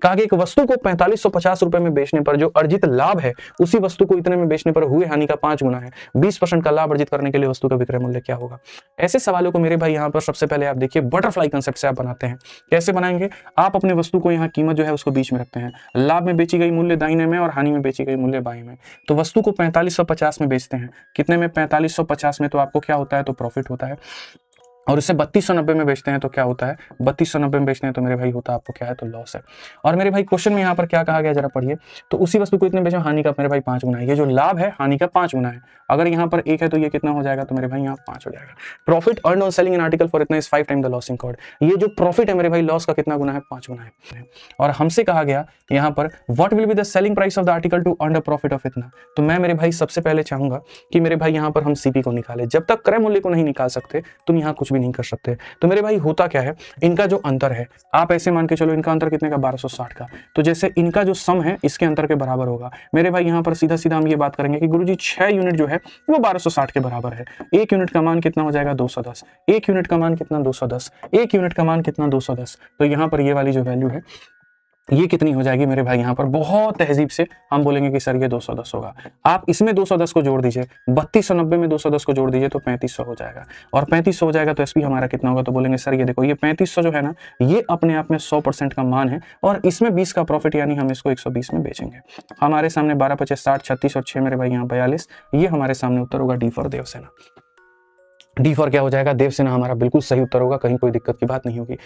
कहा कि एक वस्तु को 4550 रुपए में बेचने पर जो अर्जित लाभ है उसी वस्तु को इतने में बेचने पर हुए हानि का 5 गुना है। 20% का लाभ अर्जित करने के लिए वस्तु का विक्रय मूल्य क्या होगा। ऐसे सवालों को मेरे भाई यहाँ पर सबसे पहले आप देखिए बटरफ्लाई कंसेप्ट से आप बनाते हैं। कैसे बनाएंगे, आप अपने वस्तु को यहाँ कीमत जो है उसको बीच में रखते हैं, लाभ में बेची गई मूल्य दाहिने में और हानि में बेची गई मूल्य बाएं में। तो वस्तु को 4550 में बेचते हैं, कितने में, 4550 में, तो आपको क्या होता है, तो प्रॉफिट होता है। और इसे 3290 में बेचते हैं तो क्या होता है, 3290 में बेचते हैं तो मेरे भाई होता है आपको क्या है, तो लॉस है। और मेरे भाई क्वेश्चन में यहाँ पर क्या कहा गया जरा पढ़िए, तो उसी वस्तु को इतने बेचो, हानि का मेरे भाई 5 गुना है। ये जो लाभ है हानि का 5 गुना है। अगर यहाँ पर 1 है तो ये कितना हो जाएगा, तो मेरे भाई यहाँ 5 हो जाएगा। Profit earn on selling an article for इतना is 5 time the loss incurred. ये जो प्रॉफिट है मेरे भाई लॉस का कितना गुना है, 5 गुना है। और हमसे कहा गया यहाँ पर what will be the selling price of the article to earn the profit of इतना। तो मैं मेरे भाई सबसे पहले चाहूंगा कि मेरे भाई यहाँ पर हम सीपी को निकाले। जब तक क्रय मूल्य को नहीं निकाल सकते तुम यहाँ कुछ भी नहीं कर सकते। तो मेरे भाई होता क्या है, इनका जो अंतर है, आप ऐसे मान के चलो इनका अंतर कितने का, 1260 का। तो जैसे इनका जो सम है इसके अंतर के बराबर होगा। मेरे भाई यहाँ पर सीधा सीधा हम ये बात करेंगे कि गुरुजी 6 यूनिट जो है वो 1260 के बराबर है। 1 यूनिट का मान कितना हो जाएगा, 210। 1 यूनिट का मान कितना, 210। 1 यूनिट का मान कितना, 210। तो यहाँ पर ये वाली जो वैल्यू है ये कितनी हो जाएगी मेरे भाई, यहाँ पर बहुत तहजीब से हम बोलेंगे कि सर ये 210 होगा। आप इसमें 210 को जोड़ दीजिए, 3290 में 210 को जोड़ दीजिए तो 3500 हो जाएगा। और 3500 हो जाएगा तो एसपी हमारा कितना होगा, तो बोलेंगे सर ये देखो ये 3500 जो है ना ये अपने आप में 100% का मान है और इसमें 20 का प्रॉफिट, यानी हम इसको 120 में बेचेंगे। हमारे सामने 12 25 60 36 और 6 मेरे भाई यहाँ 42, ये हमारे सामने उत्तर होगा D for Devasena. D for क्या हो जाएगा, देवसेना हमारा बिल्कुल सही उत्तर होगा, कहीं कोई दिक्कत की बात नहीं होगी।